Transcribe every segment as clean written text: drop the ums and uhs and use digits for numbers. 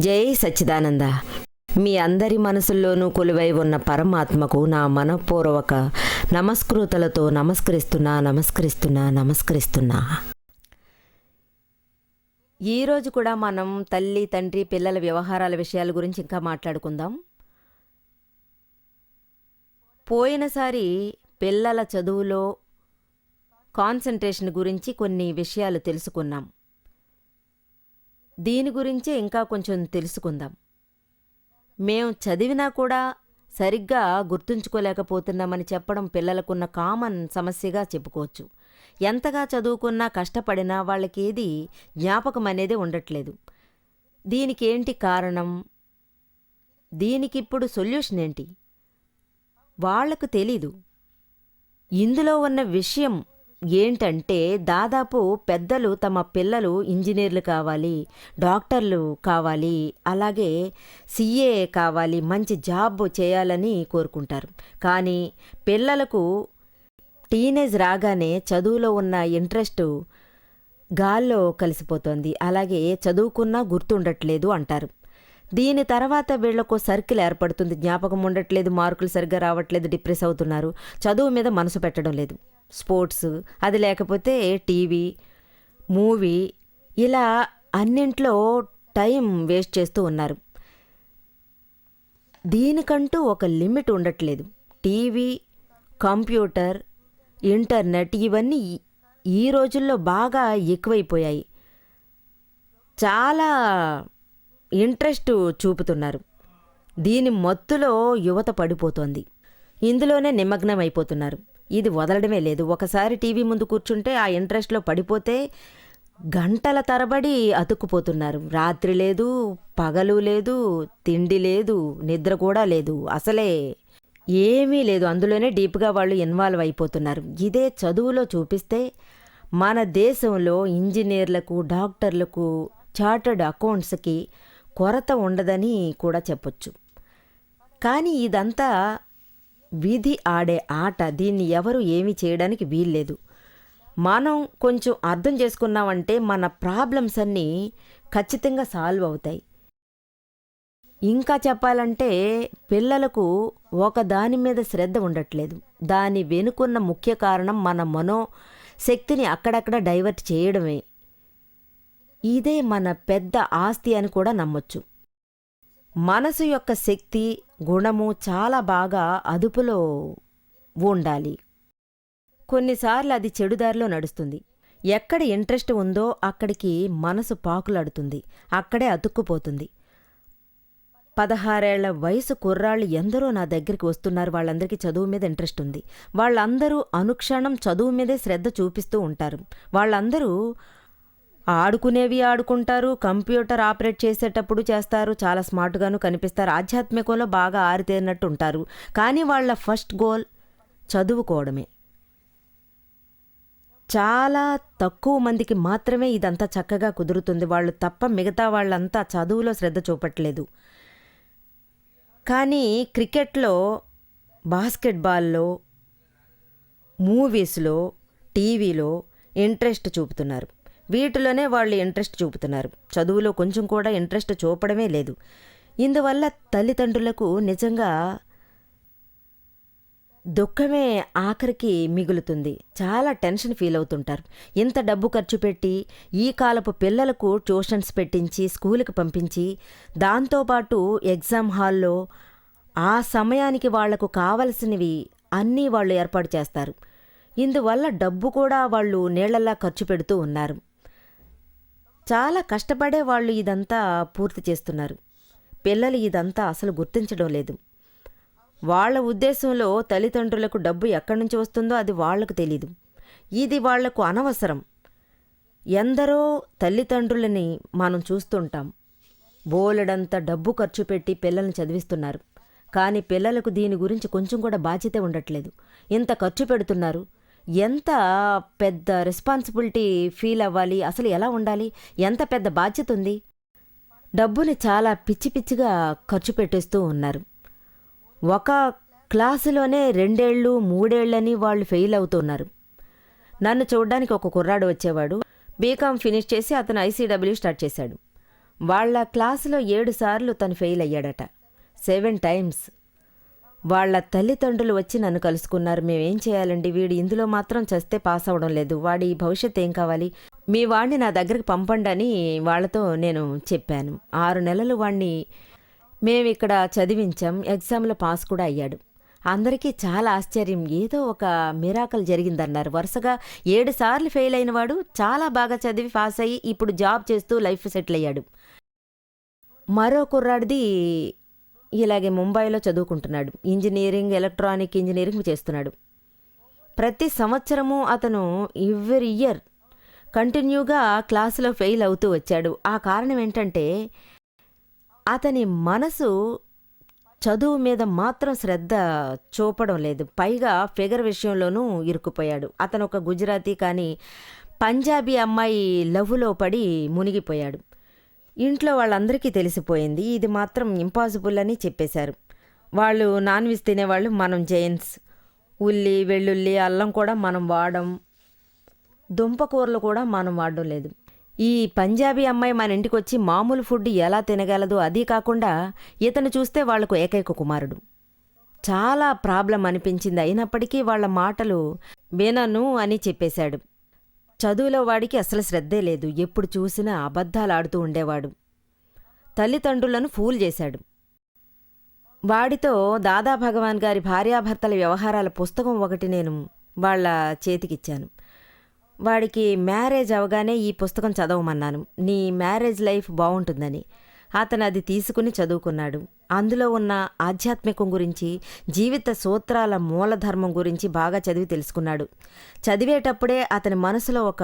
జై సచ్చిదానంద. మీ అందరి మనసుల్లోనూ కొలువై ఉన్న పరమాత్మకు నా మనఃపూర్వక నమస్కృతులతో నమస్కరిస్తున్నా. ఈరోజు కూడా మనం తల్లి, తండ్రి, పిల్లల వ్యవహారాల విషయాల గురించి ఇంకా మాట్లాడుకుందాం. పోయినసారి పిల్లల చదువులో కాన్సంట్రేషన్ గురించి కొన్ని విషయాలు తెలుసుకున్నాం. దీని గురించే ఇంకా కొంచెం తెలుసుకుందాం. మేం చదివినా కూడా సరిగ్గా గుర్తుంచుకోలేకపోతున్నామని చెప్పడం పిల్లలకున్న కామన్ సమస్యగా చెప్పుకోవచ్చు. ఎంతగా చదువుకున్నా కష్టపడినా వాళ్ళకేది జ్ఞాపకం అనేది ఉండట్లేదు. దీనికేంటి కారణం? దీనికిప్పుడు సొల్యూషన్ ఏంటి? వాళ్లకు తెలీదు. ఇందులో ఉన్న విషయం ఏంటంటే, దాదాపు పెద్దలు తమ పిల్లలు ఇంజనీర్లు కావాలి, డాక్టర్లు కావాలి, అలాగే సిఏ కావాలి, మంచి జాబ్ చేయాలని కోరుకుంటారు. కానీ పిల్లలకు టీనేజ్ రాగానే చదువులో ఉన్న ఇంట్రెస్ట్ గాల్లో కలిసిపోతుంది. అలాగే చదువుకున్నా గుర్తుండట్లేదు అంటారు. దీని తర్వాత వీళ్లకు సర్కిల్ ఏర్పడుతుంది. జ్ఞాపకం ఉండట్లేదు, మార్కులు సరిగ్గా రావట్లేదు, డిప్రెస్ అవుతున్నారు, చదువు మీద మనసు పెట్టడం లేదు. స్పోర్ట్స్, అది లేకపోతే టీవీ, మూవీ, ఇలా అన్నింట్లో టైం వేస్ట్ చేస్తూ ఉన్నారు. దీనికంటూ ఒక లిమిట్ ఉండట్లేదు. టీవీ, కంప్యూటర్, ఇంటర్నెట్ ఇవన్నీ ఈ రోజుల్లో బాగా ఎక్కువైపోయాయి. చాలా ఇంట్రెస్ట్ చూపుతున్నారు. దీని మత్తులో యువత పడిపోతోంది. ఇందులోనే నిమగ్నం అయిపోతున్నారు. ఇది వదలడమే లేదు. ఒకసారి టీవీ ముందు కూర్చుంటే ఆ ఇంట్రెస్ట్లో పడిపోతే గంటల తరబడి అతుక్కుపోతున్నారు. రాత్రి లేదు, పగలు లేదు, తిండి లేదు, నిద్ర కూడా లేదు, అసలే ఏమీ లేదు. అందులోనే డీప్గా వాళ్ళు ఇన్వాల్వ్ అయిపోతున్నారు. ఇదే చదువులో చూపిస్తే మన దేశంలో ఇంజనీర్లకు, డాక్టర్లకు, చార్టర్డ్ అకౌంట్స్కి కొరత ఉండదని కూడా చెప్పొచ్చు. కానీ ఇదంతా విధి ఆడే ఆట. దీన్ని ఎవరు ఏమీ చేయడానికి వీల్లేదు. మనం కొంచెం అర్థం చేసుకున్నామంటే మన ప్రాబ్లమ్స్ అన్నీ ఖచ్చితంగా సాల్వ్ అవుతాయి. ఇంకా చెప్పాలంటే పిల్లలకు ఒక దాని మీద శ్రద్ధ ఉండట్లేదు. దాని వెనుకున్న ముఖ్య కారణం మన మనోశక్తిని అక్కడక్కడ డైవర్ట్ చేయడమే. ఇదే మన పెద్ద ఆస్తి అని కూడా నమ్మొచ్చు. మనసు యొక్క శక్తి, గుణము చాలా బాగా అదుపులో ఉండాలి. కొన్నిసార్లు అది చెడుదారిలో నడుస్తుంది. ఎక్కడ ఇంట్రెస్ట్ ఉందో అక్కడికి మనసు పాకులాడుతుంది, అక్కడే అతుక్కుపోతుంది. 16 ఏళ్ల వయసు కుర్రాళ్ళు ఎందరో నా దగ్గరికి వస్తున్నారు. వాళ్ళందరికీ చదువు మీద ఇంట్రెస్ట్ ఉంది. వాళ్ళందరూ అనుక్షణం చదువు మీదే శ్రద్ధ చూపిస్తూ ఉంటారు. వాళ్ళందరూ ఆడుకునేవి ఆడుకుంటారు, కంప్యూటర్ ఆపరేట్ చేసేటప్పుడు చేస్తారు, చాలా స్మార్ట్గాను కనిపిస్తారు, ఆధ్యాత్మికంలో బాగా ఆరితేరినట్టు ఉంటారు. కానీ వాళ్ళ ఫస్ట్ గోల్ చదువుకోవడమే. చాలా తక్కువ మందికి మాత్రమే ఇదంతా చక్కగా కుదురుతుంది. వాళ్ళు తప్ప మిగతా వాళ్ళంతా చదువులో శ్రద్ధ చూపట్లేదు. కానీ క్రికెట్లో, బాస్కెట్బాల్లో, మూవీస్లో, టీవీలో ఇంట్రెస్ట్ చూపుతున్నారు. వీటిలోనే వాళ్ళు ఇంట్రెస్ట్ చూపుతున్నారు. చదువులో కొంచెం కూడా ఇంట్రెస్ట్ చూపడమే లేదు. ఇందువల్ల తల్లిదండ్రులకు నిజంగా దుఃఖమే ఆఖరికి మిగులుతుంది. చాలా టెన్షన్ ఫీల్ అవుతుంటారు. ఇంత డబ్బు ఖర్చు పెట్టి ఈ కాలపు పిల్లలకు ట్యూషన్స్ పెట్టించి స్కూలుకి పంపించి దాంతోపాటు ఎగ్జామ్ హాల్లో ఆ సమయానికి వాళ్లకు కావలసినవి అన్నీ వాళ్ళు ఏర్పాటు చేస్తారు. ఇందువల్ల డబ్బు కూడా వాళ్ళు నీళ్లలా ఖర్చు పెడుతూ ఉన్నారు. చాలా కష్టపడే వాళ్ళు ఇదంతా పూర్తి చేస్తున్నారు. పిల్లలు ఇదంతా అసలు గుర్తించడం లేదు. వాళ్ళ ఉద్దేశంలో తల్లిదండ్రులకు డబ్బు ఎక్కడి నుంచి వస్తుందో అది వాళ్లకు తెలీదు. ఇది వాళ్లకు అనవసరం. ఎందరో తల్లిదండ్రులని మనం చూస్తుంటాం. బోలెడంత డబ్బు ఖర్చు పెట్టి పిల్లల్ని చదివిస్తున్నారు. కానీ పిల్లలకు దీని గురించి కొంచెం కూడా బాధ్యత ఉండట్లేదు. ఇంత ఖర్చు పెడుతున్నారు, ఎంత పెద్ద రెస్పాన్సిబిలిటీ ఫీల్ అవ్వాలి, అసలు ఎలా ఉండాలి, ఎంత పెద్ద బాధ్యత ఉంది. డబ్బుని చాలా పిచ్చి పిచ్చిగా ఖర్చు పెట్టేస్తూ ఉన్నారు. ఒక క్లాసులోనే 2 ఏళ్ళు 3 ఏళ్ళని వాళ్ళు ఫెయిల్ అవుతున్నారు. నన్ను చూడ్డానికి ఒక కుర్రాడు వచ్చేవాడు. బీకామ్ ఫినిష్ చేసి అతను ఐసీడబ్ల్యూ స్టార్ట్ చేశాడు. వాళ్ళ క్లాసులో 7 సార్లు తను ఫెయిల్ అయ్యాడట. 7 టైమ్స్. వాళ్ళ తల్లిదండ్రులు వచ్చి నన్ను కలుసుకున్నారు. మేమేం చేయాలండి, వీడు ఇందులో మాత్రం చస్తే పాస్ అవ్వడం లేదు, వాడి భవిష్యత్తు ఏం కావాలి, మీ వాడిని నా దగ్గరికి పంపండి అని వాళ్ళతో నేను చెప్పాను. 6 నెలలు వాణ్ణి మేమిక్కడ చదివించాం. ఎగ్జామ్లో పాస్ కూడా అయ్యాడు. అందరికీ చాలా ఆశ్చర్యం, ఏదో ఒక మిరాకల్ జరిగిందన్నారు. వరుసగా 7 సార్లు ఫెయిల్ అయినవాడు చాలా బాగా చదివి పాస్ అయ్యి ఇప్పుడు జాబ్ చేస్తూ లైఫ్ సెటిల్ అయ్యాడు. మరో కుర్రాడిది ఇలాగే ముంబైలో చదువుకుంటున్నాడు. ఇంజనీరింగ్, ఎలక్ట్రానిక్ ఇంజనీరింగ్ చేస్తున్నాడు. ప్రతి సంవత్సరము అతను ఎవ్రీ ఇయర్ కంటిన్యూగా క్లాసులో ఫెయిల్ అవుతూ వచ్చాడు. ఆ కారణం ఏంటంటే అతని మనసు చదువు మీద మాత్రం శ్రద్ధ చూపడం లేదు. పైగా ఫిగర్ విషయంలోనూ ఇరుక్కుపోయాడు. అతను ఒక గుజరాతీ కానీ పంజాబీ అమ్మాయి లవ్లో పడి మునిగిపోయాడు. ఇంట్లో వాళ్ళందరికీ తెలిసిపోయింది. ఇది మాత్రం ఇంపాసిబుల్ అని చెప్పేశారు. వాళ్ళు నాన్ వెజ్ తినేవాళ్ళు, మనం జైన్స్. ఉల్లి, వెల్లుల్లి, అల్లం కూడా మనం వాడం, దుంపకూరలు కూడా మనం వాడడం లేదు. ఈ పంజాబీ అమ్మాయి మన ఇంటికి వచ్చి మామూలు ఫుడ్ ఎలా తినగలదు, అదీ కాకుండా ఇతను చూస్తే వాళ్లకు ఏకైక కుమారుడు. చాలా ప్రాబ్లం అనిపించింది. అయినప్పటికీ వాళ్ళ మాటలు వినను అని చెప్పేశాడు. చదువులో వాడికి అసలు శ్రద్ధే లేదు. ఎప్పుడు చూసినా అబద్ధాలాడుతూ ఉండేవాడు. తల్లిదండ్రులను ఫూల్ చేశాడు. వాడితో దాదా భగవాన్ గారి భార్యాభర్తల వ్యవహారాల పుస్తకం ఒకటి నేను వాళ్ళ చేతికిచ్చాను. వాడికి మ్యారేజ్ అవగానే ఈ పుస్తకం చదవమన్నాను, నీ మ్యారేజ్ లైఫ్ బాగుంటుందని. అతను అది తీసుకుని చదువుకున్నాడు. అందులో ఉన్న ఆధ్యాత్మికం గురించి, జీవిత సూత్రాల మూలధర్మం గురించి బాగా చదివి తెలుసుకున్నాడు. చదివేటప్పుడే అతని మనసులో ఒక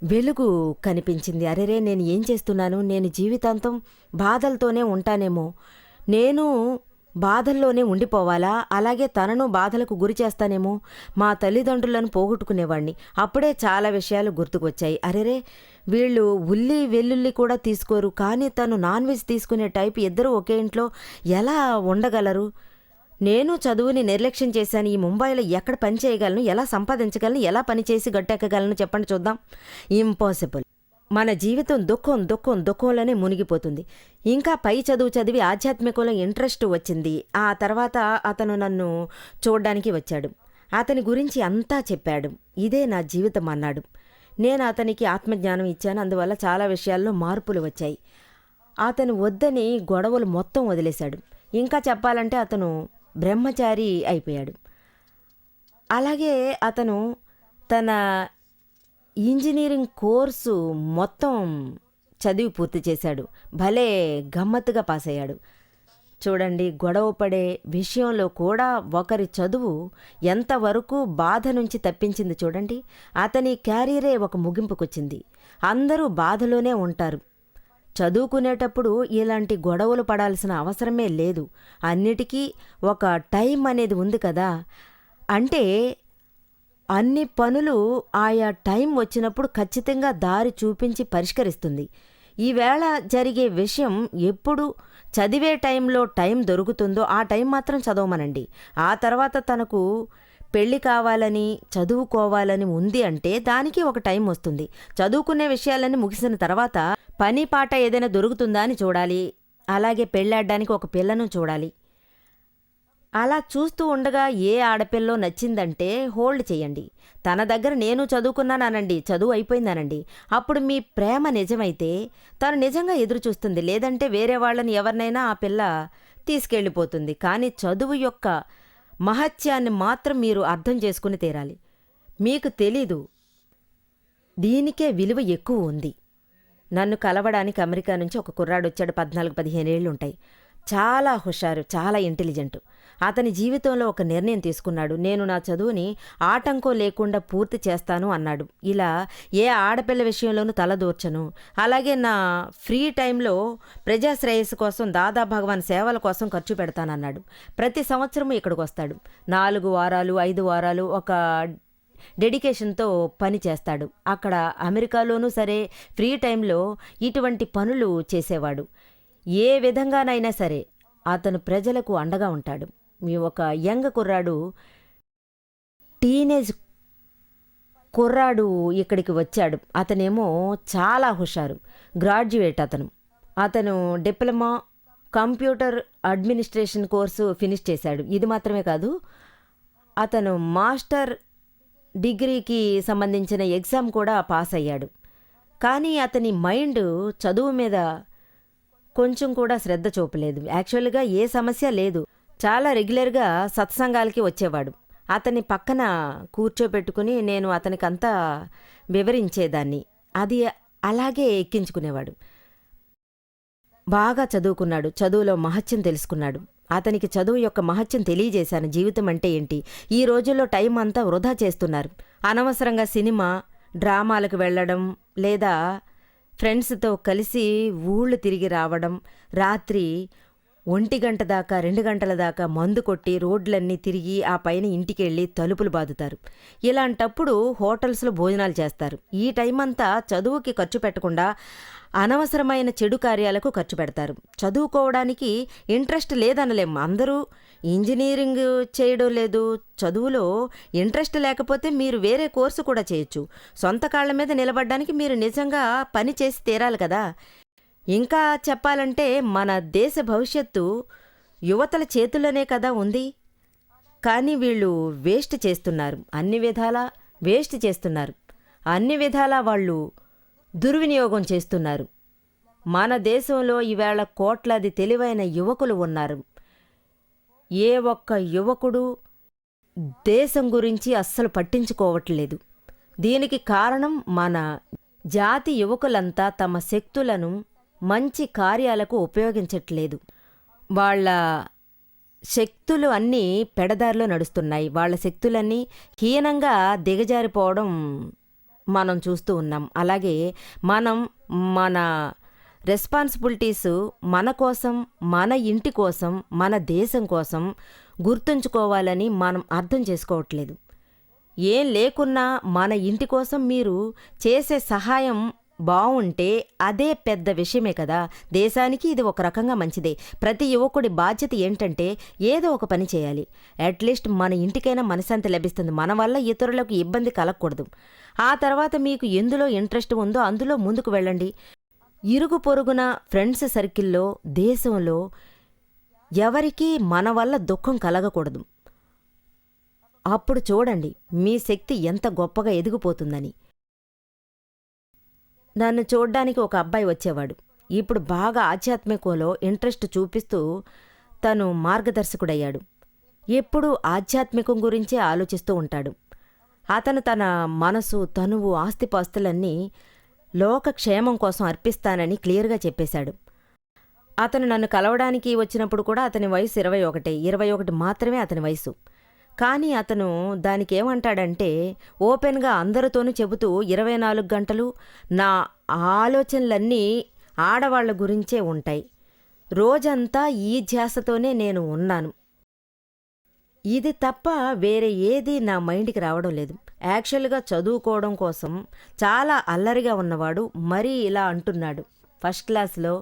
వెలుగు కనిపించింది. అరెరే, నేను ఏం చేస్తున్నాను, నేను జీవితాంతం బాధలతోనే ఉంటానేమో, నేను బాధల్లోనే ఉండిపోవాలా, అలాగే తనను బాధలకు గురి చేస్తానేమో, మా తల్లిదండ్రులను పోగొట్టుకునేవాణ్ణి. అప్పుడే చాలా విషయాలు గుర్తుకొచ్చాయి. అరెరే, వీళ్ళు ఉల్లి వెల్లుల్లి కూడా తీసుకోరు, కానీ తను నాన్ వెజ్ తీసుకునే టైప్. ఇద్దరూ ఒకే ఇంట్లో ఎలా ఉండగలరు? నేను చదువుని నిర్లక్ష్యం చేశాను. ఈ ముంబైలో ఎక్కడ పని చేయగలను, ఎలా సంపాదించగలను, ఎలా పని చేసి గట్టెక్కగలను చెప్పండి చూద్దాం. ఇంపాసిబుల్. మన జీవితం దుఃఖంలోనే మునిగిపోతుంది. ఇంకా పై చదువు చదివి ఆధ్యాత్మికంలో ఇంట్రెస్ట్ వచ్చింది. ఆ తర్వాత అతను నన్ను చూడ్డానికి వచ్చాడు. అతని గురించి అంతా చెప్పాడు. ఇదే నా జీవితం అన్నాడు. నేను అతనికి ఆత్మజ్ఞానం ఇచ్చాను. అందువల్ల చాలా విషయాల్లో మార్పులు వచ్చాయి. అతను వద్దని గొడవలు మొత్తం వదిలేశాడు. ఇంకా చెప్పాలంటే అతను బ్రహ్మచారి అయిపోయాడు. అలాగే అతను తన ఇంజనీరింగ్ కోర్సు మొత్తం చదివి పూర్తి చేశాడు. భలే గమ్మత్తుగా పాస్ అయ్యాడు. చూడండి, గొడవ పడే విషయంలో కూడా ఒకరి చదువు ఎంతవరకు బాధ నుంచి తప్పించింది చూడండి. అతని క్యారియరే ఒక ముగింపుకొచ్చింది. అందరూ బాధలోనే ఉంటారు. చదువుకునేటప్పుడు ఇలాంటి గొడవలు పడాల్సిన అవసరమే లేదు. అన్నిటికీ ఒక టైం అనేది ఉంది కదా. అంటే అన్ని పనులు ఆయా టైం వచ్చినప్పుడు ఖచ్చితంగా దారి చూపించి పరిష్కరిస్తుంది. ఈవేళ జరిగే విషయం ఎప్పుడు చదివే టైంలో టైం దొరుకుతుందో ఆ టైం మాత్రం చదవమనండి. ఆ తర్వాత తనకు పెళ్లి కావాలని, చదువుకోవాలని ఉంది అంటే దానికి ఒక టైం వస్తుంది. చదువుకునే విషయాలన్నీ ముగిసిన తర్వాత పని పాట ఏదైనా దొరుకుతుందా అని చూడాలి. అలాగే పెళ్ళాడడానికి ఒక పిల్లను చూడాలి. అలా చూస్తూ ఉండగా ఏ ఆడపిల్లో నచ్చిందంటే హోల్డ్ చేయండి. తన దగ్గర నేను చదువుకున్నానండి, చదువు అయిపోయిందనండి. అప్పుడు మీ ప్రేమ నిజమైతే తను నిజంగా ఎదురు చూస్తుంది. లేదంటే వేరే వాళ్ళని ఎవరినైనా ఆ పిల్ల తీసుకెళ్ళిపోతుంది. కానీ చదువు యొక్క మహత్యాన్ని మాత్రం మీరు అర్థం చేసుకుని తీరాలి. మీకు తెలీదు, దీనికే విలువ ఎక్కువ ఉంది. నన్ను కలవడానికి అమెరికా నుంచి ఒక కుర్రాడు వచ్చాడు. 14-15 ఏళ్లుంటాయి. చాలా హుషారు, చాలా ఇంటెలిజెంట్. అతని జీవితంలో ఒక నిర్ణయం తీసుకున్నాడు. నేను నా చదువుని ఆటంకం లేకుండా పూర్తి చేస్తాను అన్నాడు. ఇలా ఏ ఆడపిల్ల విషయంలోనూ తలదూర్చను. అలాగే నా ఫ్రీ టైంలో ప్రజాశ్రేయస్సు కోసం, దాదా భగవాన్ సేవల కోసం ఖర్చు పెడతానన్నాడు. ప్రతి సంవత్సరము ఇక్కడికి వస్తాడు. 4 వారాలు 5 వారాలు ఒక డెడికేషన్తో పని చేస్తాడు. అక్కడ అమెరికాలోనూ సరే ఫ్రీ టైంలో ఇటువంటి పనులు చేసేవాడు. ఏ విధంగానైనా సరే అతను ప్రజలకు అండగా ఉంటాడు. మీ ఒక యంగ్ కుర్రాడు, టీనేజ్ కుర్రాడు ఇక్కడికి వచ్చాడు. అతనేమో చాలా హుషారు, గ్రాడ్యుయేట్. అతను అతను diploma computer administration course finish చేశాడు. ఇది మాత్రమే కాదు, అతను మాస్టర్ డిగ్రీకి సంబంధించిన ఎగ్జామ్ కూడా పాస్ అయ్యాడు. కానీ అతని మైండ్ చదువు మీద కొంచెం కూడా శ్రద్ధ చూపలేదు. యాక్చువల్గా ఏ సమస్య లేదు, చాలా రెగ్యులర్గా సత్సంగాలకి వచ్చేవాడు. అతని పక్కన కూర్చోబెట్టుకుని నేను అతనికంతా వివరించేదాన్ని, అది అలాగే ఎక్కించుకునేవాడు. బాగా చదువుకున్నాడు, చదువులో మహత్యం తెలుసుకున్నాడు. అతనికి చదువు యొక్క మహత్యం తెలియజేశాను. జీవితం అంటే ఏంటి, ఈ రోజుల్లో టైం అంతా వృధా చేస్తున్నారు. అనవసరంగా సినిమా డ్రామాలకు వెళ్ళడం, లేదా ఫ్రెండ్స్తో కలిసి ఊళ్ళు తిరిగి రావడం, రాత్రి 1 గంట దాకా 2 గంటల దాకా మందు కొట్టి రోడ్లన్నీ తిరిగి ఆ పైన ఇంటికెళ్ళి తలుపులు బాదుతారు. ఇలాంటప్పుడు హోటల్స్లో భోజనాలు చేస్తారు. ఈ టైం అంతా చదువుకి ఖర్చు పెట్టకుండా అనవసరమైన చెడు కార్యాలకు ఖర్చు పెడతారు. చదువుకోవడానికి ఇంట్రెస్ట్ లేదనలేం. అందరూ ఇంజనీరింగ్ చేయడం లేదు. చదువులో ఇంట్రెస్ట్ లేకపోతే మీరు వేరే కోర్సు కూడా చేయొచ్చు. సొంత కాళ్ల మీద నిలబడడానికి మీరు నిజంగా పని చేసి తీరాలి కదా. ఇంకా చెప్పాలంటే మన దేశ భవిష్యత్తు యువతల చేతుల్లోనే కదా ఉంది. కానీ వీళ్ళు వేస్ట్ చేస్తున్నారు, అన్ని విధాలా వేస్ట్ చేస్తున్నారు, అన్ని విధాలా వాళ్ళు దుర్వినియోగం చేస్తున్నారు. మన దేశంలో ఈవేళ కోట్లాది తెలివైన యువకులు ఉన్నారు. ఏ ఒక్క యువకుడు దేశం గురించి అస్సలు పట్టించుకోవట్లేదు. దీనికి కారణం మన జాతి యువకులంతా తమ శక్తులను మంచి కార్యాలకు ఉపయోగించట్లేదు. వాళ్ళ శక్తులు అన్నీ పెడదారిలో నడుస్తున్నాయి. వాళ్ళ శక్తులన్నీ హీనంగా దిగజారిపోవడం మనం చూస్తూ ఉన్నాం. అలాగే మనం మన రెస్పాన్సిబిలిటీస్ మన కోసం, మన ఇంటి కోసం, మన దేశం కోసం గుర్తుంచుకోవాలని మనం అర్థం చేసుకోవట్లేదు. ఏం లేకున్నా మన ఇంటి కోసం మీరు చేసే సహాయం బావుంటే అదే పెద్ద విషయమే కదా. దేశానికి ఇది ఒక రకంగా మంచిదే. ప్రతి యువకుడి బాధ్యత ఏంటంటే ఏదో ఒక పని చేయాలి. అట్లీస్ట్ మన ఇంటికైనా మనశ్శాంతి లభిస్తుంది. మన వల్ల ఇతరులకు ఇబ్బంది కలగకూడదు. ఆ తర్వాత మీకు ఎందులో ఇంట్రెస్ట్ ఉందో అందులో ముందుకు వెళ్ళండి. ఇరుగు పొరుగున ఫ్రెండ్స్ సర్కిల్లో, దేశంలో ఎవరికీ మన వల్ల దుఃఖం కలగకూడదు. అప్పుడు చూడండి మీ శక్తి ఎంత గొప్పగా ఎదిగిపోతుందని. నన్ను చూడ్డానికి ఒక అబ్బాయి వచ్చేవాడు. ఇప్పుడు బాగా ఆధ్యాత్మికంలో ఇంట్రెస్ట్ చూపిస్తూ తను మార్గదర్శకుడయ్యాడు. ఎప్పుడూ ఆధ్యాత్మికం గురించే ఆలోచిస్తూ ఉంటాడు. అతను తన మనసు, తనువు, ఆస్తిపాస్తులన్నీ లోకక్షేమం కోసం అర్పిస్తానని క్లియర్గా చెప్పేశాడు. అతను నన్ను కలవడానికి వచ్చినప్పుడు కూడా అతని వయసు 21 మాత్రమే అతని వయసు. కానీ అతను దానికేమంటాడంటే ఓపెన్గా అందరితోనూ చెబుతూ 24 గంటలు నా ఆలోచనలన్నీ ఆడవాళ్ల గురించే ఉంటాయి. రోజంతా ఈ ధ్యాసతోనే నేను ఉన్నాను. ఇది తప్ప వేరే ఏదీ నా మైండ్కి రావడం లేదు. యాక్చువల్గా చదువుకోవడం కోసం చాలా అల్లరిగా ఉన్నవాడు మరీ ఇలా అంటున్నాడు. ఫస్ట్ క్లాస్లో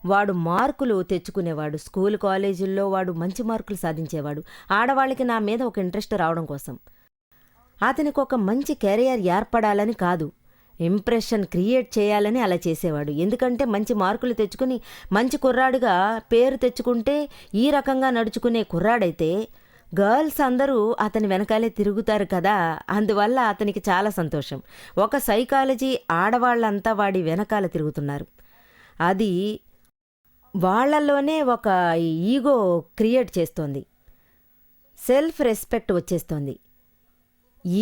వాడు మార్కులు తెచ్చుకునేవాడు. స్కూల్ కాలేజీల్లో వాడు మంచి మార్కులు సాధించేవాడు. ఆడవాళ్ళకి నా మీద ఒక ఇంట్రెస్ట్ రావడం కోసం. అతనికి ఒక మంచి కెరియర్ ఏర్పడాలని కాదు, ఇంప్రెషన్ క్రియేట్ చేయాలని అలా చేసేవాడు. ఎందుకంటే మంచి మార్కులు తెచ్చుకుని మంచి కుర్రాడుగా పేరు తెచ్చుకుంటే, ఈ రకంగా నడుచుకునే కుర్రాడైతే గర్ల్స్ అందరూ అతని వెనకాలే తిరుగుతారు కదా. అందువల్ల అతనికి చాలా సంతోషం. ఒక సైకాలజీ ఆడవాళ్లంతా వాడి వెనకాల తిరుగుతున్నారు. అది వాళ్లలోనే ఒక ఈగో క్రియేట్ చేస్తోంది, సెల్ఫ్ రెస్పెక్ట్ వచ్చేస్తోంది.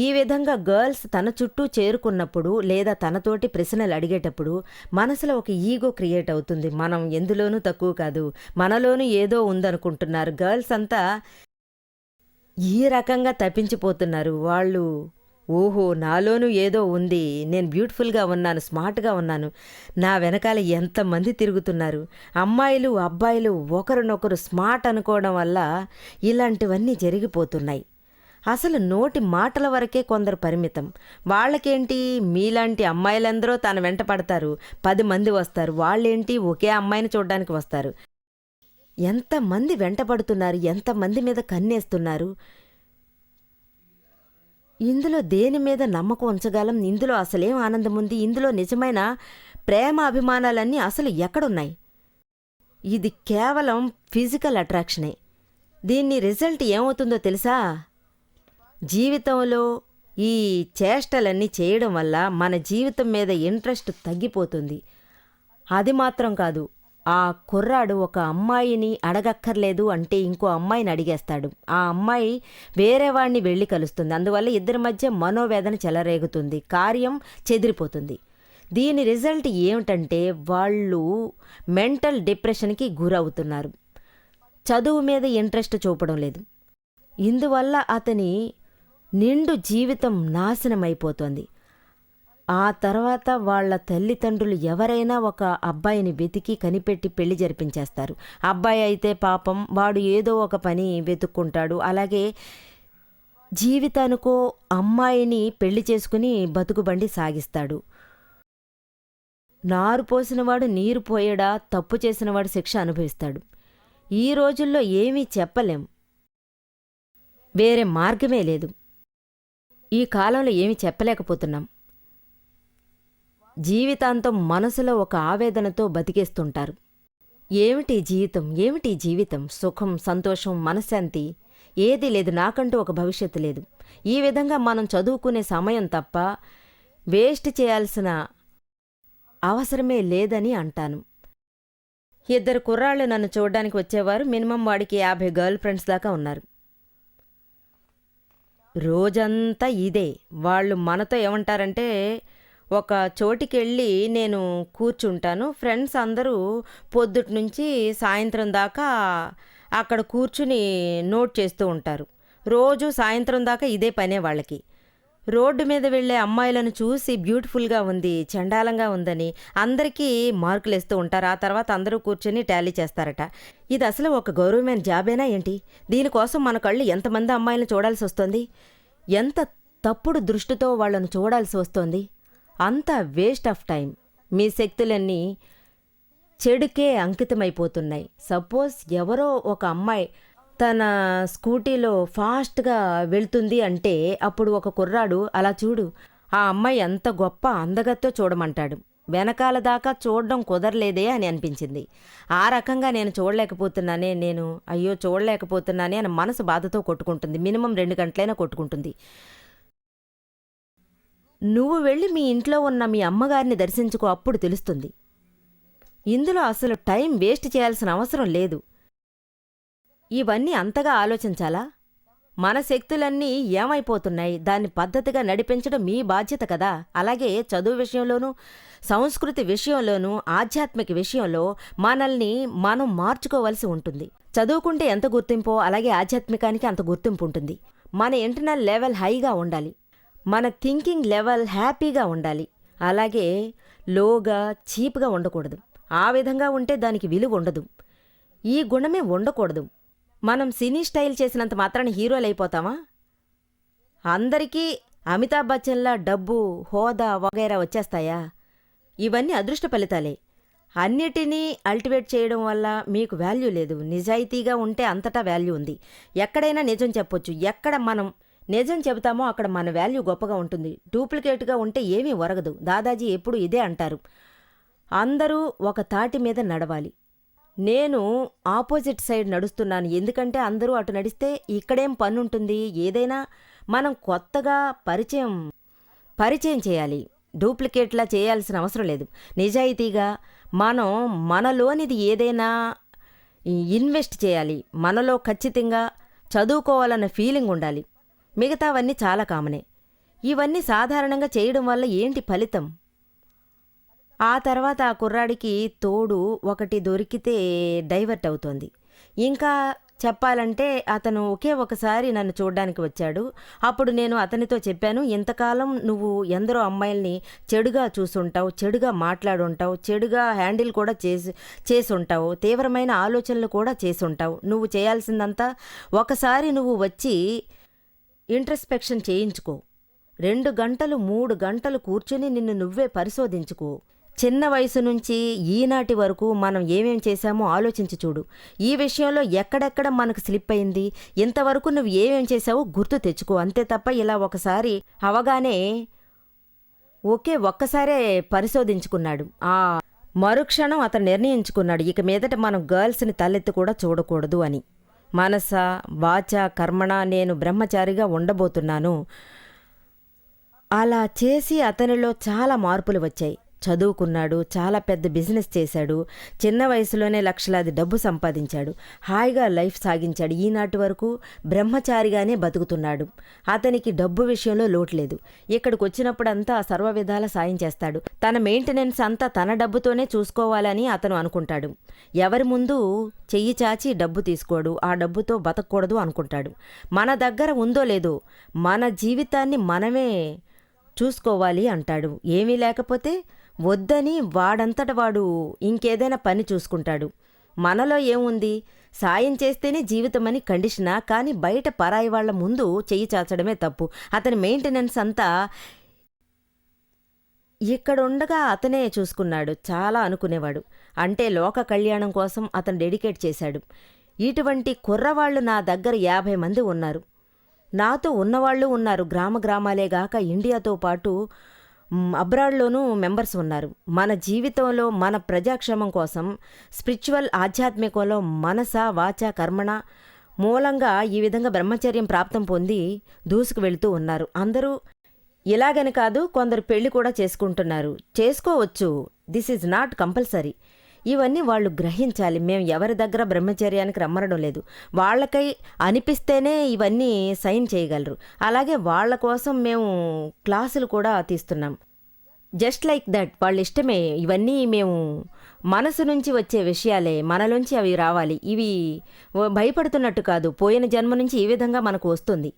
ఈ విధంగా గర్ల్స్ తన చుట్టూ చేరుకున్నప్పుడు లేదా తనతోటి ప్రశ్నలు అడిగేటప్పుడు మనసులో ఒక ఈగో క్రియేట్ అవుతుంది. మనం ఎందులోనూ తక్కువ కాదు, మనలోనూ ఏదో ఉందనుకుంటున్నారు. గర్ల్స్ అంతా ఈ రకంగా తప్పించిపోతున్నారు. వాళ్ళు ఓహో నాలోనూ ఏదో ఉంది, నేను బ్యూటిఫుల్గా ఉన్నాను, స్మార్ట్గా ఉన్నాను, నా వెనకాల ఎంతమంది తిరుగుతున్నారు. అమ్మాయిలు అబ్బాయిలు ఒకరినొకరు స్మార్ట్ అనుకోవడం వల్ల ఇలాంటివన్నీ జరిగిపోతున్నాయి. అసలు నోటి మాటల వరకే కొందరు పరిమితం. వాళ్ళకేంటి, మీలాంటి అమ్మాయిలందరూ తన వెంట పడతారు, 10 మంది వస్తారు. వాళ్ళేంటి ఒకే అమ్మాయిని చూడడానికి వస్తారు. ఎంతమంది వెంటపడుతున్నారు, ఎంతమంది మీద కన్నేస్తున్నారు. ఇందులో దేని మీద నమ్మకం ఉంచగలం? ఇందులో అసలేం ఆనందం ఉంది? ఇందులో నిజమైన ప్రేమ అభిమానాలన్నీ అసలు ఎక్కడున్నాయి? ఇది కేవలం ఫిజికల్ అట్రాక్షనే. దీని రిజల్ట్ ఏమవుతుందో తెలుసా? జీవితంలో ఈ చేష్టలన్నీ చేయడం వల్ల మన జీవితం మీద ఇంట్రెస్ట్ తగ్గిపోతుంది. అది మాత్రం కాదు, ఆ కుర్రాడు ఒక అమ్మాయిని అడగక్కర్లేదు అంటే ఇంకో అమ్మాయిని అడిగేస్తాడు. ఆ అమ్మాయి వేరే వాడిని వెళ్ళి కలుస్తుంది. అందువల్ల ఇద్దరి మధ్య మనోవేదన చెలరేగుతుంది, కార్యం చెదిరిపోతుంది. దీని రిజల్ట్ ఏమిటంటే వాళ్ళు మెంటల్ డిప్రెషన్కి గురవుతున్నారు. చదువు మీద ఇంట్రెస్ట్ చూపడం లేదు. ఇందువల్ల అతని నిండు జీవితం నాశనమైపోతోంది. ఆ తర్వాత వాళ్ళ తల్లిదండ్రులు ఎవరైనా ఒక అబ్బాయిని వెతికి కనిపెట్టి పెళ్లి జరిపించేస్తారు. అబ్బాయి అయితే పాపం వాడు ఏదో ఒక పని వెతుక్కుంటాడు. అలాగే జీవితానికో అమ్మాయిని పెళ్లి చేసుకుని బతుకుబండి సాగిస్తాడు. నారు పోసినవాడు నీరు పోయడా, తప్పు చేసినవాడు శిక్ష అనుభవిస్తాడు. ఈ రోజుల్లో ఏమీ చెప్పలేం, వేరే మార్గమే లేదు. ఈ కాలంలో ఏమీ చెప్పలేకపోతున్నాం. జీవితాంతం మనసులో ఒక ఆవేదనతో బతికేస్తుంటారు. ఏమిటి జీవితం, ఏమిటి జీవితం? సుఖం, సంతోషం, మనశ్శాంతి ఏదీ లేదు. నాకంటూ ఒక భవిష్యత్తు లేదు. ఈ విధంగా మనం చదువుకునే సమయం తప్ప వేస్ట్ చేయాల్సిన అవసరమే లేదని అంటాను. ఇద్దరు కుర్రాళ్ళు నన్ను చూడ్డానికి వచ్చేవారు. మినిమం వాడికి 50 గర్ల్ ఫ్రెండ్స్ దాకా ఉన్నారు. రోజంతా ఇదే. వాళ్ళు మనతో ఏమంటారంటే, ఒక చోటికెళ్ళి నేను కూర్చుంటాను, ఫ్రెండ్స్ అందరూ పొద్దుటి నుంచి సాయంత్రం దాకా అక్కడ కూర్చుని నోట్ చేస్తూ ఉంటారు. రోజు సాయంత్రం దాకా ఇదే పనే వాళ్ళకి. రోడ్డు మీద వెళ్ళే అమ్మాయిలను చూసి బ్యూటిఫుల్గా ఉంది, చండాలంగా ఉందని అందరికీ మార్కులేస్తూ ఉంటారు. ఆ తర్వాత అందరూ కూర్చొని టాలీ చేస్తారట. ఇది అసలు ఒక గౌరవమైన జాబేనా ఏంటి? దీనికోసం మన కళ్ళు ఎంతమంది అమ్మాయిలను చూడాల్సి వస్తుంది? ఎంత తప్పుడు దృష్టితో వాళ్ళను చూడాల్సి వస్తోంది? అంతా వేస్ట్ ఆఫ్ టైం. మీ శక్తులన్నీ చెడుకే అంకితమైపోతున్నాయి. సపోజ్ ఎవరో ఒక అమ్మాయి తన స్కూటీలో ఫాస్ట్గా వెళ్తుంది అంటే అప్పుడు ఒక కుర్రాడు, అలా చూడు, ఆ అమ్మాయి ఎంత గొప్ప అందగత్తో చూడమంటాడు. వెనకాల దాకా చూడడం కుదరలేదే అని అనిపించింది. ఆ రకంగా నేను చూడలేకపోతున్నానే, అయ్యో చూడలేకపోతున్నానే అని మనసు బాధతో కొట్టుకుంటుంది. మినిమం 2 గంటలైనా కొట్టుకుంటుంది. నువ్వు వెళ్ళి మీ ఇంట్లో ఉన్న మీ అమ్మగారిని దర్శించుకో, అప్పుడు తెలుస్తుంది. ఇందులో అసలు టైం వేస్ట్ చేయాల్సిన అవసరం లేదు. ఇవన్నీ అంతగా ఆలోచించాలా? మన శక్తులన్నీ ఏమైపోతున్నాయి? దాన్ని పద్ధతిగా నడిపించడం మీ బాధ్యత కదా. అలాగే చదువు విషయంలోనూ, సంస్కృతి విషయంలోనూ, ఆధ్యాత్మిక విషయంలో మనల్ని మనం మార్చుకోవలసి ఉంటుంది. చదువుకుంటే ఎంత గుర్తింపో అలాగే ఆధ్యాత్మికానికి అంత గుర్తింపు ఉంటుంది. మన ఇంటర్నల్ లెవెల్ హైగా ఉండాలి. మన థింకింగ్ లెవెల్ హ్యాపీగా ఉండాలి. అలాగే లోగా, చీప్గా ఉండకూడదు. ఆ విధంగా ఉంటే దానికి విలువ ఉండదు. ఈ గుణమే ఉండకూడదు. మనం సినీ స్టైల్ చేసినంత మాత్రాన హీరోలు అయిపోతామా? అందరికీ అమితాబ్ బచ్చన్లా డబ్బు, హోదా వగైరా వచ్చేస్తాయా? ఇవన్నీ అదృష్ట ఫలితాలే. అన్నిటినీ అల్టివేట్ చేయడం వల్ల మీకు వాల్యూ లేదు. నిజాయితీగా ఉంటే అంతటా వాల్యూ ఉంది. ఎక్కడైనా నిజం చెప్పొచ్చు. ఎక్కడ మనం నిజం చెబుతామో అక్కడ మన వాల్యూ గొప్పగా ఉంటుంది. డూప్లికేట్గా ఉంటే ఏమీ ఒరగదు. దాదాజీ ఎప్పుడు ఇదే అంటారు. అందరూ ఒక తాటి మీద నడవాలి. నేను ఆపోజిట్ సైడ్ నడుస్తున్నాను. ఎందుకంటే అందరూ అటు నడిస్తే ఇక్కడేం పనుంటుంది? ఏదైనా మనం కొత్తగా పరిచయం చేయాలి. డూప్లికేట్లా చేయాల్సిన అవసరం లేదు. నిజాయితీగా మనం మనలోనిది ఏదైనా ఇన్వెస్ట్ చేయాలి. మనలో ఖచ్చితంగా చదువుకోవాలన్న ఫీలింగ్ ఉండాలి. మిగతావన్నీ చాలా కామనే. ఇవన్నీ సాధారణంగా చేయడం వల్ల ఏంటి ఫలితం? ఆ తర్వాత ఆ కుర్రాడికి తోడు ఒకటి దొరికితే డైవర్ట్ అవుతోంది. ఇంకా చెప్పాలంటే అతను ఒకే ఒకసారి నన్ను చూడ్డానికి వచ్చాడు. అప్పుడు నేను అతనితో చెప్పాను, ఇంతకాలం నువ్వు ఎందరో అమ్మాయిల్ని చెడుగా చూసుంటావు, చెడుగా మాట్లాడుంటావు, చెడుగా హ్యాండిల్ కూడా చేసుంటావు, తీవ్రమైన ఆలోచనలు కూడా చేసుంటావు. నువ్వు చేయాల్సిందంతా ఒకసారి నువ్వు వచ్చి ఇంట్రస్పెక్షన్ చేయించుకో. 2 గంటలు 3 గంటలు కూర్చుని నిన్ను నువ్వే పరిశోధించుకో. చిన్న వయసు నుంచి ఈనాటి వరకు మనం ఏమేం చేశామో ఆలోచించి చూడు. ఈ విషయంలో ఎక్కడెక్కడ మనకు స్లిప్ అయింది, ఇంతవరకు నువ్వు ఏమేం చేశావో గుర్తు తెచ్చుకో. అంతే తప్ప ఇలా ఒకసారి అవగానే ఒక్కసారే పరిశోధించుకున్నాడు. ఆ మరుక్షణం అతను నిర్ణయించుకున్నాడు, ఇక మీదట మనం గర్ల్స్ని తలెత్తి కూడా చూడకూడదు అని. మనస వాచ కర్మణ నేను బ్రహ్మచారిగా ఉండబోతున్నాను. అలా చేసి అతనిలో చాలా మార్పులు వచ్చాయి. చదువుకున్నాడు, చాలా పెద్ద బిజినెస్ చేశాడు, చిన్న వయసులోనే లక్షలాది డబ్బు సంపాదించాడు, హాయిగా లైఫ్ సాగించాడు. ఈనాటి వరకు బ్రహ్మచారిగానే బతుకుతున్నాడు. అతనికి డబ్బు విషయంలో లోటు లేదు. ఇక్కడికి వచ్చినప్పుడంతా సర్వ విధాల సాయం చేస్తాడు. తన మెయింటెనెన్స్ అంతా తన డబ్బుతోనే చూసుకోవాలని అతను అనుకుంటాడు. ఎవరి ముందు చెయ్యి చాచి డబ్బు తీసుకోడు, ఆ డబ్బుతో బతకూడదు అనుకుంటాడు. మన దగ్గర ఉందో లేదో మన జీవితాన్ని మనమే చూసుకోవాలి అంటాడు. ఏమీ లేకపోతే వద్దని వాడంతట వాడు ఇంకేదైనా పని చూసుకుంటాడు. మనలో ఏముంది, సాయం చేస్తేనే జీవితమని కండిషనా, కానీ బయట పరాయి వాళ్ల ముందు చెయ్యి చాచడమే తప్పు. అతని మెయింటెనెన్స్ అంతా ఇక్కడుండగా అతనే చూసుకున్నాడు. చాలా అనుకునేవాడు. అంటే లోక కళ్యాణం కోసం అతను డెడికేట్ చేశాడు. ఇటువంటి కుర్రవాళ్లు నా దగ్గర 50 మంది ఉన్నారు. నాతో ఉన్నవాళ్ళు ఉన్నారు. గ్రామాలేగాక ఇండియాతో పాటు అబ్రాడ్లోనూ మెంబర్స్ ఉన్నారు. మన జీవితంలో మన ప్రజాక్షేమం కోసం స్పిరిచువల్ ఆధ్యాత్మికంలో మనస వాచ కర్మణ మూలంగా ఈ విధంగా బ్రహ్మచర్యం ప్రాప్తం పొంది దూసుకు వెళుతూ ఉన్నారు. అందరూ ఇలాగని కాదు, కొందరు పెళ్లి కూడా చేసుకుంటున్నారు. చేసుకోవచ్చు, దిస్ ఈజ్ నాట్ కంపల్సరీ. ఇవన్నీ వాళ్ళు గ్రహించాలి. మేము ఎవరి దగ్గర బ్రహ్మచర్యానికి రమ్మనడం లేదు. వాళ్ళకై అనిపిస్తేనే ఇవన్నీ సైన్ చేయగలరు. అలాగే వాళ్ళ కోసం మేము క్లాసులు కూడా తీస్తున్నాం. జస్ట్ లైక్ దట్, వాళ్ళ ఇష్టమే. ఇవన్నీ మేము మనసు నుంచి వచ్చే విషయాలే, మనలోంచి అవి రావాలి. ఇవి భయపడుతున్నట్టు కాదు. పోయిన జన్మ నుంచి ఈ విధంగా మనకు వస్తుంది.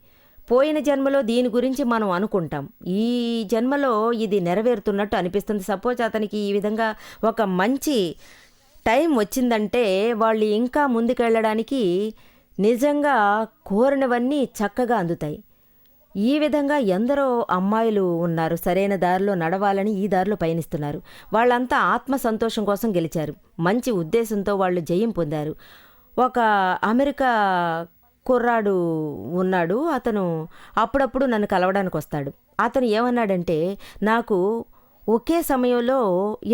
పోయిన జన్మలో దీని గురించి మనం అనుకుంటాం. ఈ జన్మలో ఇది నెరవేరుతున్నట్టు అనిపిస్తుంది. సపోజ్ అతనికి ఈ విధంగా ఒక మంచి టైం వచ్చిందంటే వాళ్ళు ఇంకా ముందుకెళ్ళడానికి నిజంగా కోరినవన్నీ చక్కగా అందుతాయి. ఈ విధంగా ఎందరో అమ్మాయిలు ఉన్నారు, సరైన దారిలో నడవాలని ఈ దారిలో పయనిస్తున్నారు. వాళ్ళంతా ఆత్మ సంతోషం కోసం గెలిచారు. మంచి ఉద్దేశంతో వాళ్ళు జయం పొందారు. ఒక అమెరికా కుర్రాడు ఉన్నాడు. అతను అప్పుడప్పుడు నన్ను కలవడానికి వస్తాడు. అతను ఏమన్నాడంటే, నాకు ఒకే సమయంలో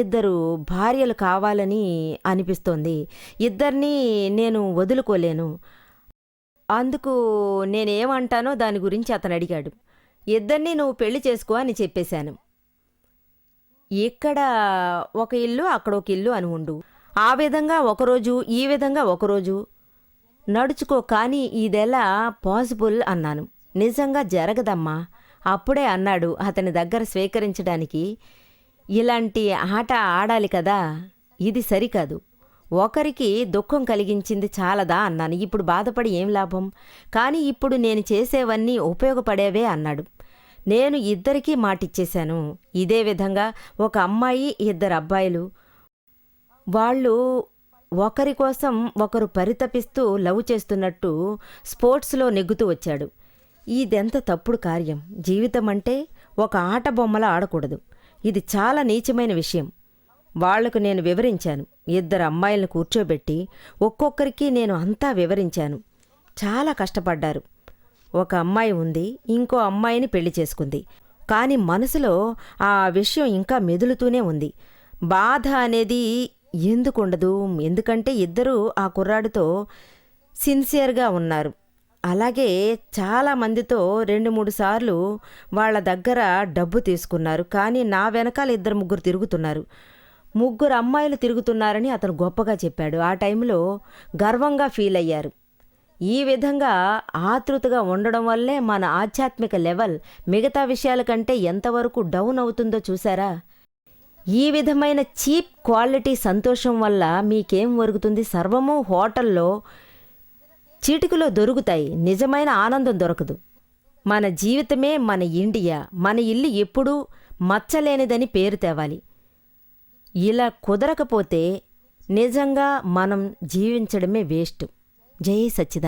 2 భార్యలు కావాలని అనిపిస్తోంది. 2ని నేను వదులుకోలేను. అందుకు నేనేమంటానో దాని గురించి అతను అడిగాడు. 2ని నువ్వు పెళ్లి చేసుకో అని చెప్పేశాను. ఇక్కడ ఒక ఇల్లు, అక్కడ ఒక ఇల్లు అని ఉండు. ఆ విధంగా ఒకరోజు, ఈ విధంగా ఒకరోజు నడుచుకో. కానీ ఇదెలా పాసిబుల్ అన్నాను. నిజంగా జరగదమ్మా. అప్పుడే అన్నాడు అతని దగ్గర స్వీకరించడానికి, ఇలాంటి ఆట ఆడాలి కదా, ఇది సరికాదు. ఒకరికి దుఃఖం కలిగించింది చాలదా అన్నాను. ఇప్పుడు బాధపడి ఏం లాభం, కానీ ఇప్పుడు నేను చేసేవన్నీ ఉపయోగపడేవే అన్నాడు. నేను 2కి మాటిచ్చేశాను. ఇదే విధంగా ఒక అమ్మాయి, 2 అబ్బాయిలు, వాళ్ళు ఒకరి కోసం ఒకరు పరితపిస్తూ లవ్ చేస్తున్నట్టు స్పోర్ట్స్లో నెగ్గుతూ వచ్చాడు. ఇదెంత తప్పుడు కార్యం. జీవితం అంటే ఒక ఆట బొమ్మలా ఆడకూడదు. ఇది చాలా నీచమైన విషయం. వాళ్లకు నేను వివరించాను. 2 అమ్మాయిలను కూర్చోబెట్టి ఒక్కొక్కరికి నేను అంతా వివరించాను. చాలా కష్టపడ్డారు. ఒక అమ్మాయి ఉంది, ఇంకో అమ్మాయిని పెళ్లి చేసుకుంది. కానీ మనసులో ఆ విషయం ఇంకా మెదులుతూనే ఉంది. బాధ అనేది ఎందుకుండదు? ఎందుకంటే 2 ఆ కుర్రాడితో సిన్సియర్గా ఉన్నారు. అలాగే చాలామందితో 2-3 సార్లు వాళ్ళ దగ్గర డబ్బు తీసుకున్నారు. కానీ నా వెనకాల 2-3 తిరుగుతున్నారు. 3 అమ్మాయిలు తిరుగుతున్నారని అతను గొప్పగా చెప్పాడు. ఆ టైంలో గర్వంగా ఫీల్ అయ్యారు. ఈ విధంగా ఆతృతగా ఉండడం వల్లే మన ఆధ్యాత్మిక లెవెల్ మిగతా విషయాల కంటే ఎంతవరకు డౌన్ అవుతుందో చూసారా? ఈ విధమైన చీప్ క్వాలిటీ సంతోషం వల్ల మీకేం ఒరుగుతుంది? సర్వము హోటల్లో చీటికలో దొరుకుతాయి, నిజమైన ఆనందం దొరకదు. మన జీవితమే మన ఇండియా. మన ఇల్లు ఎప్పుడూ మచ్చలేనిదని పేరు తేవాలి. ఇలా కుదరకపోతే నిజంగా మనం జీవించడమే వేస్ట్. జై సచ్చిదానంద.